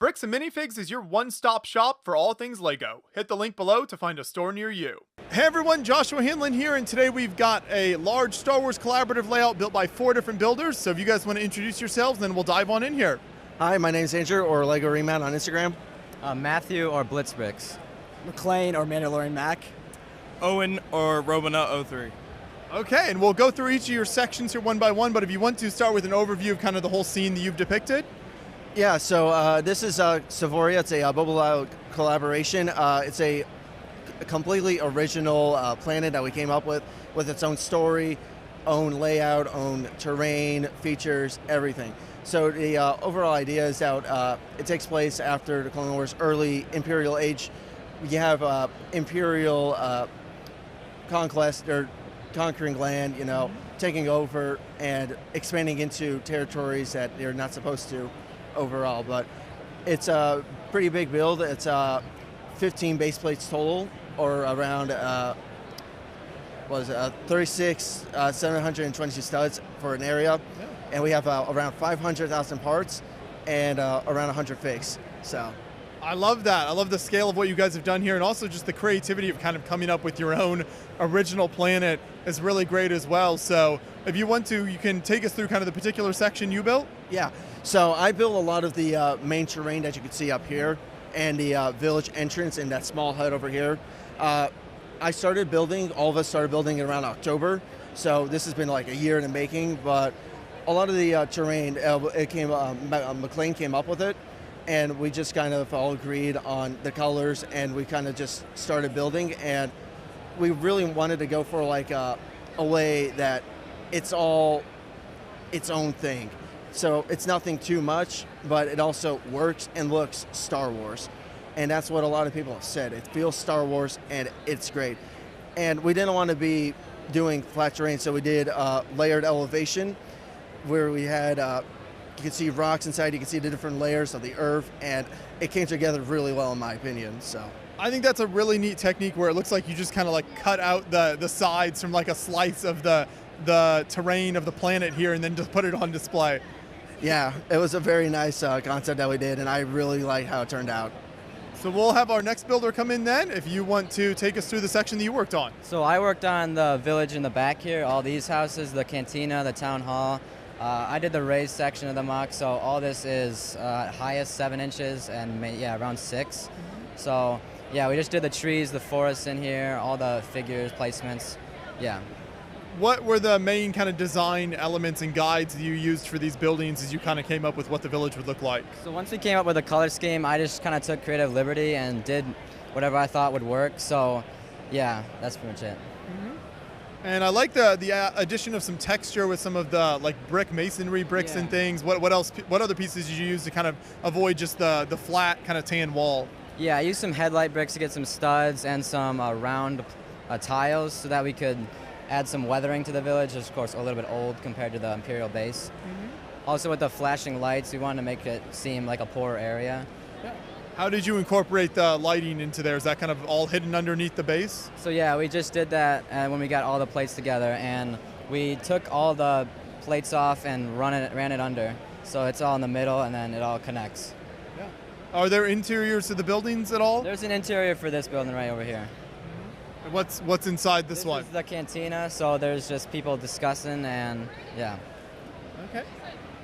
Bricks and Minifigs is your one-stop shop for all things LEGO. Hit the link below to find a store near you. Hey everyone, Joshua Hanlon here, and today we've got a large Star Wars collaborative layout built by 4 different builders. So if you guys want to introduce yourselves, then we'll dive on in here. Hi, my name's Andrew, or LEGO Remount on Instagram. Matthew, or Blitzbricks. McLean, or Mandalorian Mac. Owen, or Robina03. Okay, and we'll go through each of your sections here one by one, but if you want to start with an overview of kind of the whole scene that you've depicted. Yeah, so this is Sильвория. It's a Bobo collaboration. It's a completely original planet that we came up with its own story, own layout, own terrain, features, everything. So the overall idea is that it takes place after the Clone Wars, early Imperial age. You have Imperial conquest, or conquering land, you know, taking over and expanding into territories that they're not supposed to overall. But it's a pretty big build. It's 15 base plates total, or around 36 722 studs for an area. Yeah. And we have around 500,000 parts and around 100 figs. So I love that. I love the scale of what you guys have done here, and also just the creativity of kind of coming up with your own original planet is really great as well. So if you want to, you can take us through kind of the particular section you built. Yeah, so I built a lot of the main terrain that you can see up here, and the village entrance in that small hut over here. I started building, all of us started building around October, so this has been like a year in the making, but a lot of the terrain, McLean came up with it, and we just kind of all agreed on the colors, and we kind of just started building, and we really wanted to go for like a way that it's all its own thing. So it's nothing too much, but it also works and looks Star Wars. And that's what a lot of people have said. It feels Star Wars, and it's great. And we didn't want to be doing flat terrain, so we did layered elevation, where we had, you can see rocks inside, you can see the different layers of the earth, and it came together really well in my opinion. So I think that's a really neat technique where it looks like you just kind of like cut out the sides from like a slice of the terrain of the planet here and then just put it on display. Yeah, it was a very nice concept that we did, and I really like how it turned out. So we'll have our next builder come in then, if you want to take us through the section that you worked on. So I worked on the village in the back here, all these houses, the cantina, the town hall. I did the raised section of the MOC, so all this is highest 7 inches and around 6. So yeah, we just did the trees, the forests in here, all the figures, placements, yeah. What were the main kind of design elements and guides that you used for these buildings as you kind of came up with what the village would look like? So once we came up with a color scheme, I just kind of took creative liberty and did whatever I thought would work. So yeah, that's pretty much it. And I like the addition of some texture with some of the like brick masonry bricks and things. What else? What other pieces did you use to kind of avoid just the flat kind of tan wall? Yeah, I used some headlight bricks to get some studs and some round tiles so that we could add some weathering to the village. It's of course a little bit old compared to the Imperial base. Also with the flashing lights, we wanted to make it seem like a poorer area. Yeah. How did you incorporate the lighting into there? Is that kind of all hidden underneath the base? So yeah, we just did that when we got all the plates together, and we took all the plates off and ran it under. So it's all in the middle and then it all connects. Yeah. Are there interiors to the buildings at all? There's an interior for this building right over here. What's inside this one? This is the cantina, so there's just people discussing, and yeah. Okay.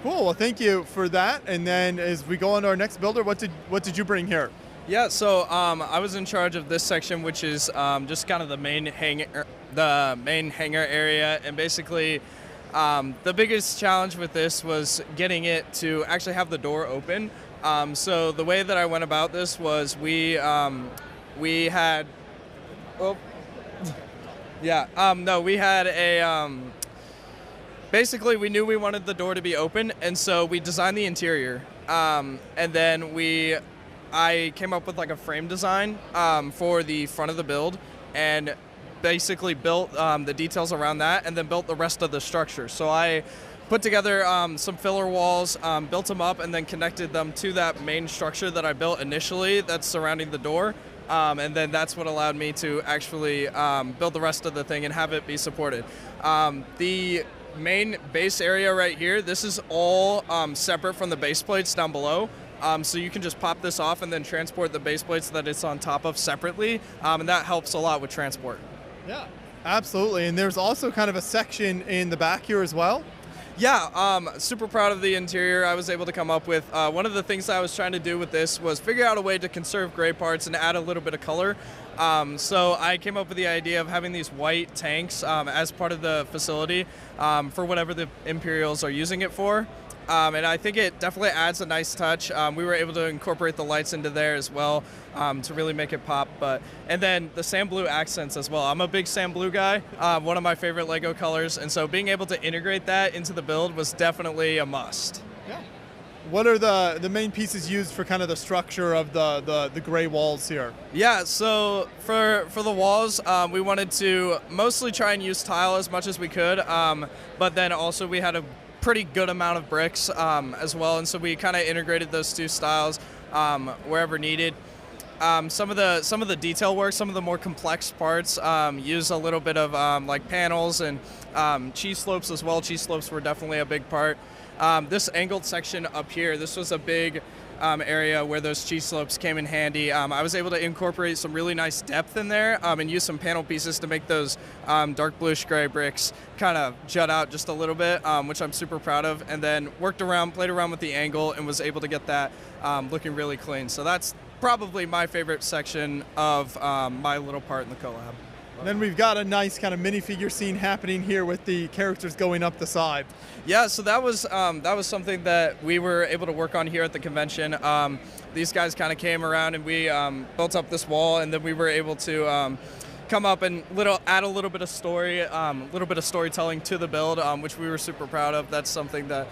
Cool. Well, thank you for that. And then as we go on to our next builder, what did you bring here? Yeah, so I was in charge of this section, which is just kind of the main hangar area, and basically the biggest challenge with this was getting it to actually have the door open. So the way that I went about this was we had. Oh, yeah. No, we had a. Basically, we knew we wanted the door to be open, and so we designed the interior. And then I came up with like a frame design for the front of the build, and basically built the details around that, and then built the rest of the structure. So I put together some filler walls, built them up, and then connected them to that main structure that I built initially that's surrounding the door. And then that's what allowed me to actually build the rest of the thing and have it be supported. The main base area right here, this is all separate from the base plates down below. So you can just pop this off and then transport the base plates that it's on top of separately, and that helps a lot with transport. Yeah, absolutely. And there's also kind of a section in the back here as well. Yeah, super proud of the interior I was able to come up with. One of the things I was trying to do with this was figure out a way to conserve gray parts and add a little bit of color. So I came up with the idea of having these white tanks as part of the facility for whatever the Imperials are using it for. And I think it definitely adds a nice touch. We were able to incorporate the lights into there as well to really make it pop. And then the sand blue accents as well. I'm a big sand blue guy, one of my favorite LEGO colors. And so being able to integrate that into the build was definitely a must. Yeah. What are the main pieces used for kind of the structure of the gray walls here? Yeah, so for the walls, we wanted to mostly try and use tile as much as we could. But then also we had a pretty good amount of bricks as well, and so we kind of integrated those two styles wherever needed. Some of the detail work, some of the more complex parts use a little bit of like panels and cheese slopes as well. Cheese slopes were definitely a big part. This angled section up here, this was a big area where those cheese slopes came in handy. I was able to incorporate some really nice depth in there and use some panel pieces to make those dark bluish gray bricks kind of jut out just a little bit, which I'm super proud of. And then played around with the angle and was able to get that looking really clean. So that's probably my favorite section of my little part in the collab. And then we've got a nice kind of minifigure scene happening here with the characters going up the side. Yeah, so that was something that we were able to work on here at the convention. These guys kind of came around and we built up this wall, and then we were able to come up and add a little bit of story, a little bit of storytelling to the build, which we were super proud of. That's something that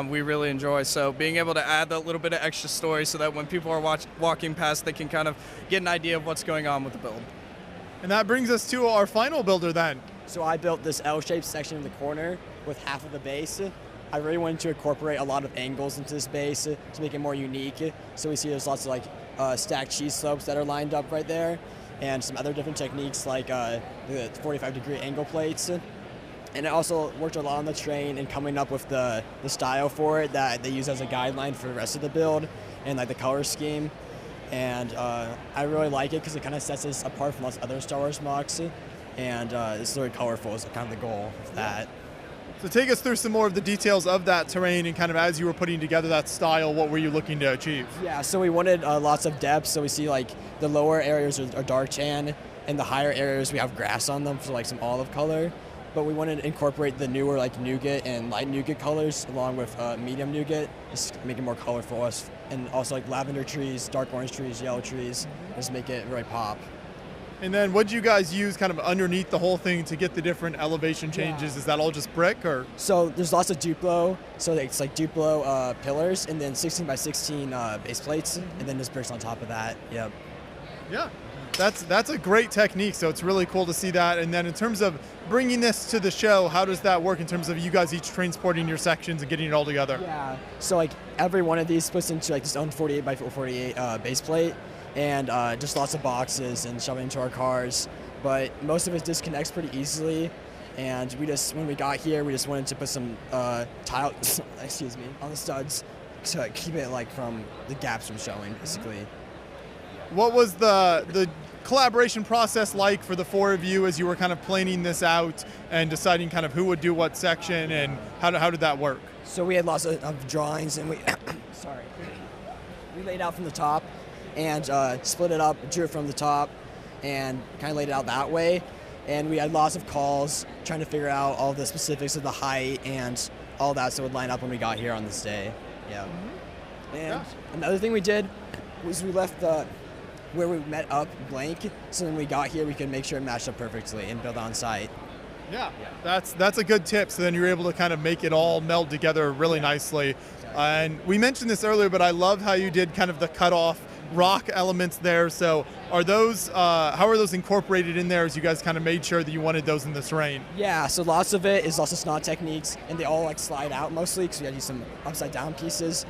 we really enjoy. So being able to add that little bit of extra story so that when people are walking past, they can kind of get an idea of what's going on with the build. And that brings us to our final builder then. So I built this L-shaped section in the corner with half of the base. I really wanted to incorporate a lot of angles into this base to make it more unique. So we see there's lots of like stacked cheese slopes that are lined up right there, and some other different techniques like the 45-degree angle plates. And it also worked a lot on the train and coming up with the style for it that they use as a guideline for the rest of the build and like the color scheme. And I really like it because it kind of sets us apart from lots of other Star Wars mocks, and it's very colorful is kind of the goal of that. So take us through some more of the details of that terrain, and kind of as you were putting together that style, what were you looking to achieve? Yeah, so we wanted lots of depth, so we see like the lower areas are dark tan, and the higher areas we have grass on them, so like some olive color. But we wanted to incorporate the newer like nougat and light nougat colors along with medium nougat, just make it more colorful. And also like lavender trees, dark orange trees, yellow trees, just make it really pop. And then what did you guys use kind of underneath the whole thing to get the different elevation changes? Yeah. Is that all just brick or? So there's lots of Duplo, so it's like Duplo pillars and then 16 by 16 base plates, and then just bricks on top of that. Yep. Yeah. That's a great technique, so it's really cool to see that. And then in terms of bringing this to the show, how does that work in terms of you guys each transporting your sections and getting it all together? Yeah, so like every one of these splits into like this own 48 by 48 base plate, and just lots of boxes and shoving into our cars. But most of it disconnects pretty easily, and when we got here, we just wanted to put some tile, excuse me, on the studs to keep it like from the gaps from showing, basically. What was the collaboration process like for the four of you as you were kind of planning this out and deciding kind of who would do what section, and how did that work? So we had lots of drawings, and we we laid out from the top and split it up, drew it from the top, and kind of laid it out that way. And we had lots of calls trying to figure out all the specifics of the height and all that, so it would line up when we got here on this day. Yeah. And another thing we did was we left where we met up blank, so when we got here we could make sure it matched up perfectly and build on site. Yeah, that's a good tip. So then you're able to kind of make it all meld together really nicely. And we mentioned this earlier, but I love how you did kind of the cut off rock elements there. So are those, how are those incorporated in there as you guys kind of made sure that you wanted those in the terrain? Yeah, so lots of it is also snot techniques, and they all like slide out mostly because we had to use some upside down pieces.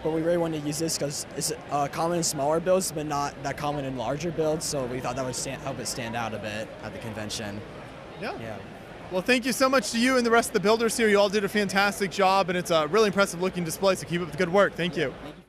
But we really wanted to use this because it's common in smaller builds, but not that common in larger builds. So we thought that would help it stand out a bit at the convention. Yeah. Yeah. Well, thank you so much to you and the rest of the builders here. You all did a fantastic job, and it's a really impressive looking display, so keep up the good work. Thank you. Thank you.